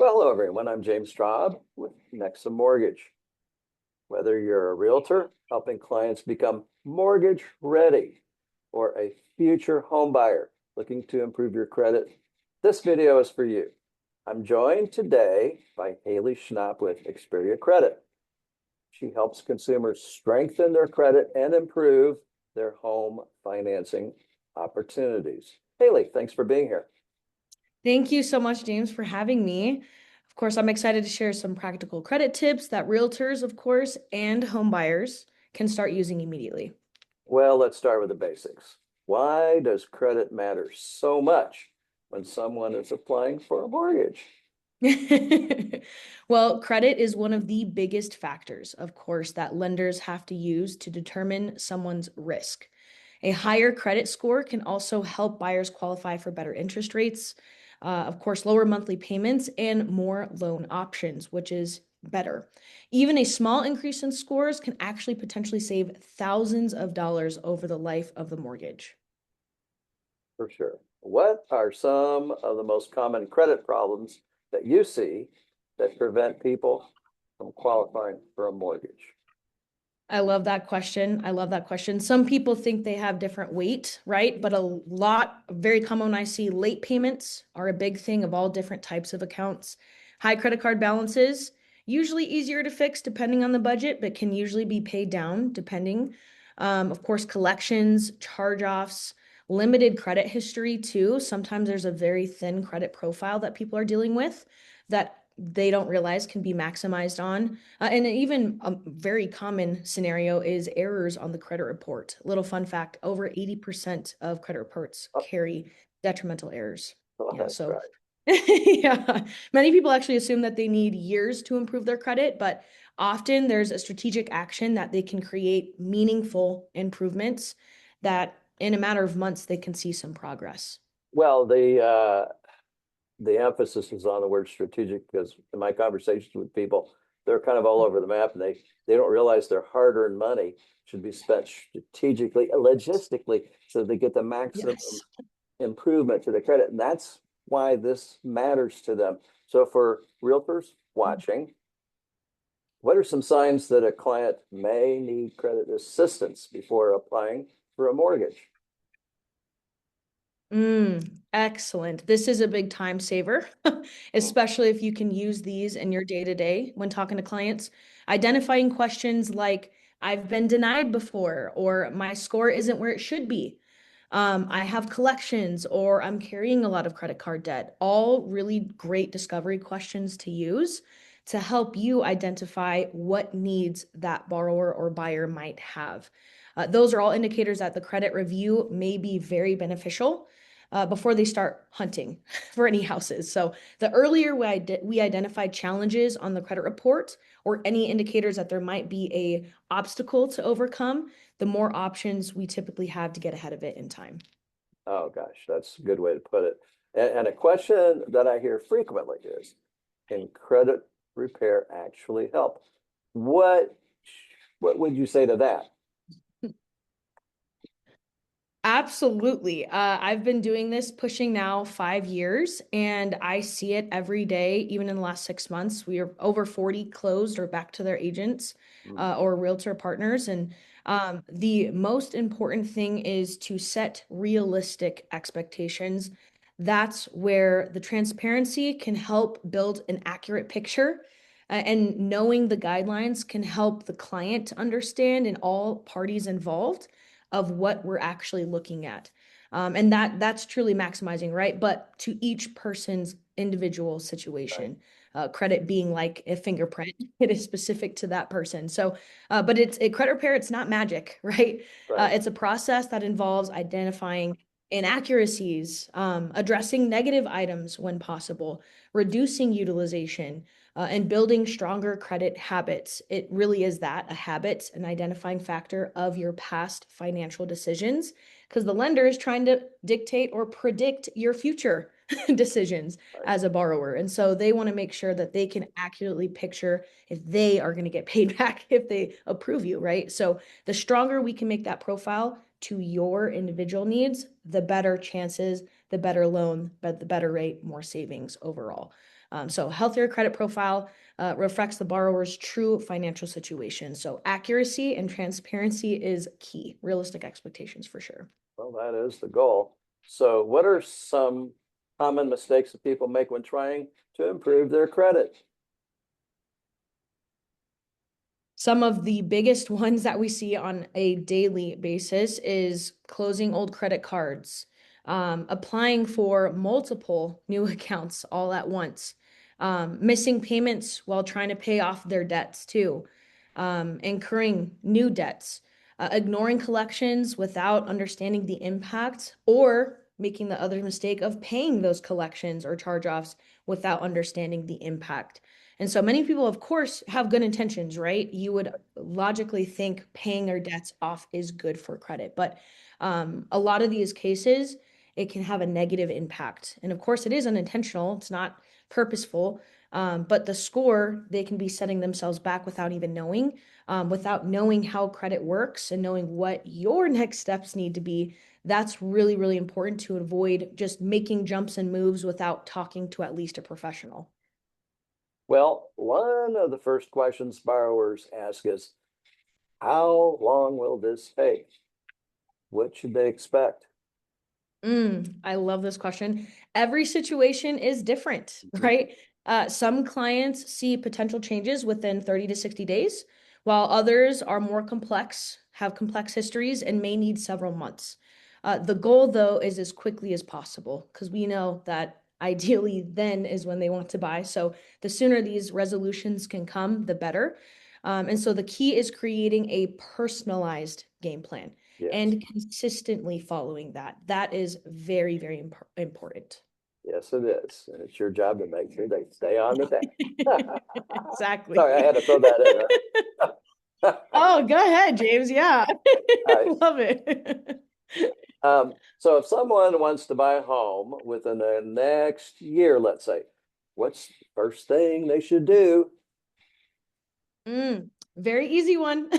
Well, hello everyone. I'm James Traub with NEXA Mortgage. Whether you're a realtor helping clients become mortgage ready or a future home buyer looking to improve your credit, this video is for you. I'm joined today by Haley Schnapp with Xperia Credit. She helps consumers strengthen their credit and improve their home financing opportunities. Haley, thanks for being here. Thank you so much, James, for having me. Of course, I'm excited to share some practical credit tips that realtors, of course, and home buyers can start using immediately. Well, let's start with the basics. Why does credit matter so much when someone is applying for a mortgage? Well, credit is one of the biggest factors, of course, that lenders have to use to determine someone's risk. A higher credit score can also help buyers qualify for better interest rates, of course, lower monthly payments, and more loan options, which is better. Even a small increase in scores can actually potentially save thousands of dollars over the life of the mortgage. For sure. What are some of the most common credit problems that you see that prevent people from qualifying for a mortgage? I love that question. I love that question. Some people think they have different weight, right? But very common, I see late payments are a big thing of all different types of accounts. High credit card balances, usually easier to fix depending on the budget, but can usually be paid down depending. Of course, collections, charge-offs, limited credit history too. Sometimes there's a very thin credit profile that people are dealing with that they don't realize can be maximized on. And even a very common scenario is errors on the credit report. Little fun fact, over 80% of credit reports Oh, carry detrimental errors. Yeah, that's so right. yeah, many people actually assume that they need years to improve their credit, but often there's a strategic action that they can create meaningful improvements that in a matter of months they can see some progress. Well, the emphasis is on the word strategic because in my conversations with people, they're kind of all over the map and they don't realize their hard-earned money should be spent strategically, logistically, so they get the maximum Yes. improvement to the credit. And that's why this matters to them. So for realtors watching, what are some signs that a client may need credit assistance before applying for a mortgage? Excellent. This is a big time saver, especially if you can use these in your day-to-day when talking to clients. Identifying questions like, I've been denied before, or my score isn't where it should be. I have collections, or I'm carrying a lot of credit card debt. All really great discovery questions to use to help you identify what needs that borrower or buyer might have. Those are all indicators that the credit review may be very beneficial before they start hunting for any houses. So the earlier we identify challenges on the credit report or any indicators that there might be a obstacle to overcome, the more options we typically have to get ahead of it in time. Oh gosh, that's a good way to put it. And a question that I hear frequently is, can credit repair actually help? What what would you say to that? Absolutely. I've been doing this pushing now 5 years, and I see it every day, even in the last 6 months. We are over 40 closed or back to their agents or realtor partners. And the most important thing is to set realistic expectations. That's where the transparency can help build an accurate picture. And knowing the guidelines can help the client understand and all parties involved of what we're actually looking at. And that's truly maximizing, right? But to each person's individual Right, situation, credit being like a fingerprint, it is specific to that person. So, but it's a credit repair, it's not magic, right? right. It's a process that involves identifying inaccuracies, addressing negative items when possible, reducing utilization, and building stronger credit habits. It really is that, a habit, an identifying factor of your past financial decisions, because the lender is trying to dictate or predict your future decisions Right. as a borrower. And so they want to make sure that they can accurately picture if they are going to get paid back if they approve you, right? So the stronger we can make that profile to your individual needs, the better chances, the better loan, but the better rate, more savings overall. So healthier credit profile reflects the borrower's true financial situation. So accuracy and transparency is key. Realistic expectations for sure. Well, that is the goal. So what are some common mistakes that people make when trying to improve their credit? Some of the biggest ones that we see on a daily basis is closing old credit cards, applying for multiple new accounts all at once, missing payments while trying to pay off their debts too, incurring new debts, ignoring collections without understanding the impact, or making the other mistake of paying those collections or charge-offs without understanding the impact. And so many people, of course, have good intentions, right? You would logically think paying their debts off is good for credit. But a lot of these cases, it can have a negative impact. And of course, it is unintentional, it's not purposeful. But the score, they can be setting themselves back without knowing how credit works and knowing what your next steps need to be. That's really, really important to avoid just making jumps and moves without talking to at least a professional. Well, one of the first questions borrowers ask is, how long will this take? What should they expect? I love this question. Every situation is different, Mhm. right? Some clients see potential changes within 30 to 60 days, while others are more complex, have complex histories, and may need several months. The goal, though, is as quickly as possible because we know that ideally then is when they want to buy. So the sooner these resolutions can come, the better. And so the key is creating a personalized game plan Yes, and consistently following that. That is very, very important. yes, it is. And it's your job to make sure they stay on the path. Exactly. Sorry, I had to throw that in, right? Oh, go ahead, James. Yeah. Nice. Love it. So if someone wants to buy a home within the next year, let's say, what's the first thing they should do? Very easy one.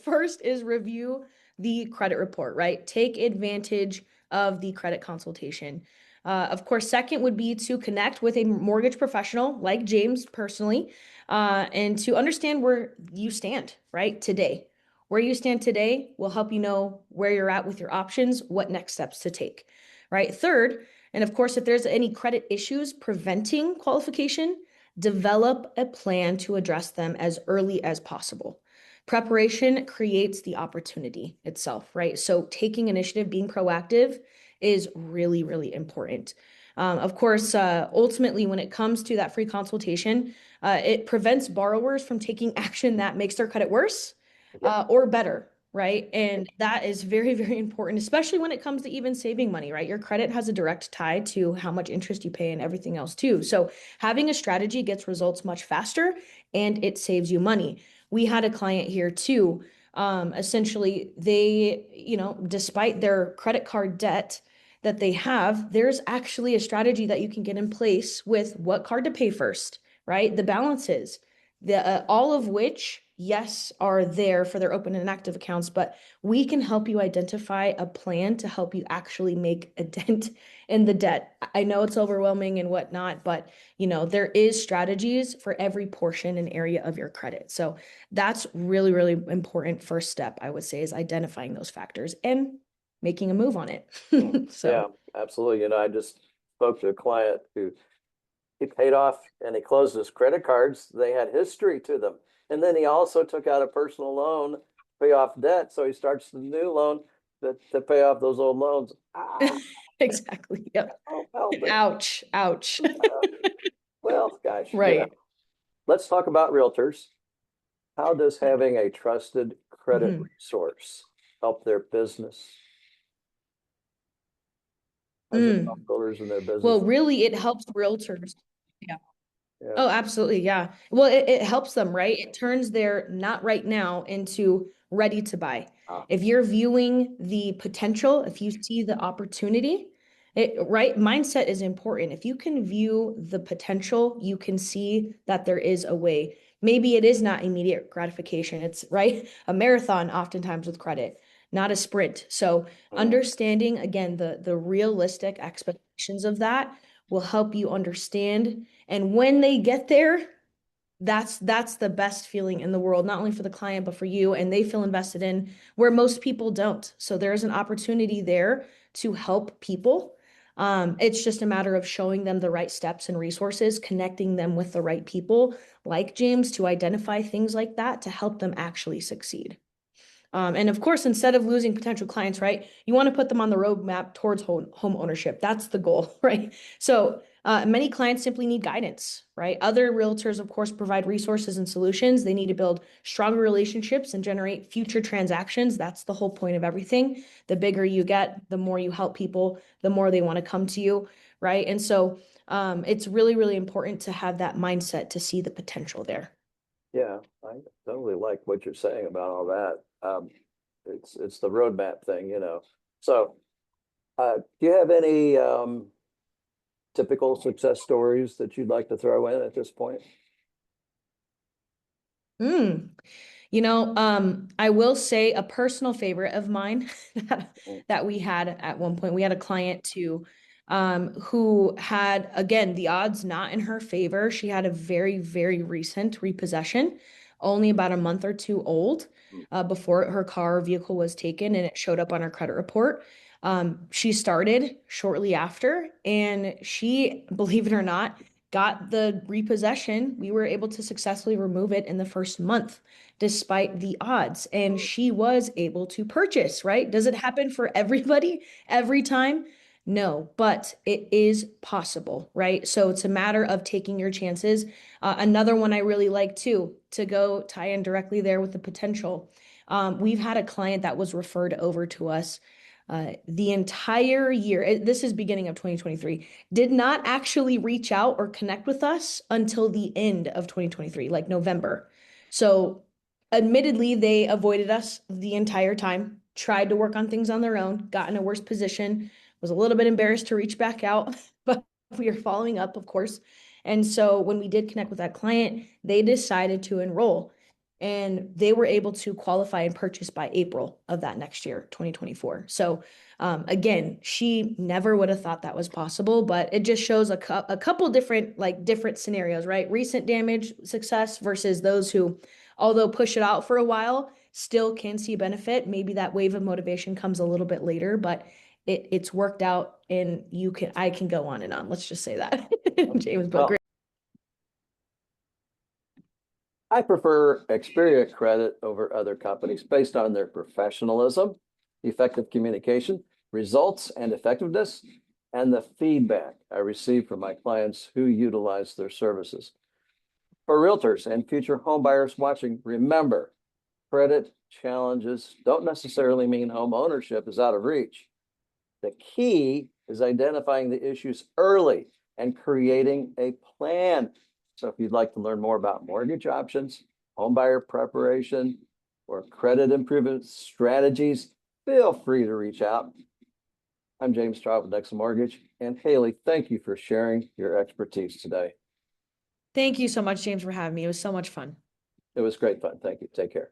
First is review the credit report, right? Take advantage of the credit consultation. Of course, second would be to connect with a mortgage professional like James personally, and to understand where you stand, right? Today. Where you stand today will help you know where you're at with your options, what next steps to take, right? Third, and of course, if there's any credit issues preventing qualification, develop a plan to address them as early as possible. Preparation creates the opportunity itself, right? So taking initiative, being proactive is really, really important. Of course, ultimately, when it comes to that free consultation, it prevents borrowers from taking action that makes their credit worse Yep. or better, right? And that is very, very important, especially when it comes to even saving money, right? Your credit has a direct tie to how much interest you pay and everything else too. So having a strategy gets results much faster and it saves you money. We had a client here too. Essentially, they, despite their credit card debt that they have, there's actually a strategy that you can get in place with what card to pay first, right? The balances, all of which, yes, are there for their open and active accounts, but we can help you identify a plan to help you actually make a dent in the debt. I know it's overwhelming and whatnot, but there is strategies for every portion and area of your credit. So that's really, really important first step, I would say, is identifying those factors and making a move on it. Yeah, So absolutely. I just spoke to a client who he paid off and he closed his credit cards. They had history to them. And then he also took out a personal loan to pay off debt. So he starts the new loan to pay off those old loans. Ah, exactly. Yep. oh, help it. Ouch. Ouch. Well, gosh, Right. let's talk about realtors. How does having a trusted credit Mhm. resource help their business? How does it help Mm. builders in their business? Well, really, it helps realtors. Yeah. Yeah. Oh, absolutely. Yeah. Well, it helps them, right? It turns their not right now into ready to buy. Ah, If you're viewing the potential, if you see the opportunity, right? Mindset is important. If you can view the potential, you can see that there is a way. Maybe it is not immediate gratification. It's right, a marathon oftentimes with credit, not a sprint. So mm, understanding again the realistic expectations of that will help you understand. And when they get there, that's the best feeling in the world, not only for the client, but for you. And they feel invested in where most people don't. So there's an opportunity there to help people. It's just a matter of showing them the right steps and resources, connecting them with the right people like James to identify things like that to help them actually succeed. And of course, instead of losing potential clients, right, you want to put them on the roadmap towards home ownership. That's the goal, right? So many clients simply need guidance, right? Other realtors, of course, provide resources and solutions. They need to build stronger relationships and generate future transactions. That's the whole point of everything. The bigger you get, the more you help people, the more they want to come to you, right? And so it's really, really important to have that mindset to see the potential there. Yeah, I totally like what you're saying about all that. It's the roadmap thing, you know. So, do you have any typical success stories that you'd like to throw in at this point? Mm. I will say a personal favorite of mine that we had at one point. We had a client too, who had, again, the odds not in her favor. She had a very, very recent repossession, only about a month or two old, before her car or vehicle was taken, and it showed up on her credit report. She started shortly after, and she, believe it or not, got the repossession. We were able to successfully remove it in the first month despite the odds. And she was able to purchase, right? Does it happen for everybody every time? No, but it is possible, right? So it's a matter of taking your chances. Another one I really like too, to go tie in directly there with the potential. We've had a client that was referred over to us the entire year. This is beginning of 2023, did not actually reach out or connect with us until the end of 2023, like November. So admittedly, they avoided us the entire time, tried to work on things on their own, got in a worse position, was a little bit embarrassed to reach back out, but we are following up, of course. And so when we did connect with that client, they decided to enroll and they were able to qualify and purchase by April of that next year, 2024. So again, she never would have thought that was possible, but it just shows a couple different scenarios, right? Recent damage success versus those who, although push it out for a while, still can see benefit. Maybe that wave of motivation comes a little bit later, but it's worked out and I can go on and on. Let's just say that. James, but Well, great. I prefer Xperia Credit over other companies based on their professionalism, effective communication, results and effectiveness, and the feedback I receive from my clients who utilize their services. For realtors and future home buyers watching, remember, credit challenges don't necessarily mean home ownership is out of reach. The key is identifying the issues early and creating a plan. So if you'd like to learn more about mortgage options, homebuyer preparation, or credit improvement strategies, feel free to reach out. I'm James Traub with NEXA Mortgage. And Haley, thank you for sharing your expertise today. Thank you so much, James, for having me. It was so much fun. It was great fun. Thank you. Take care.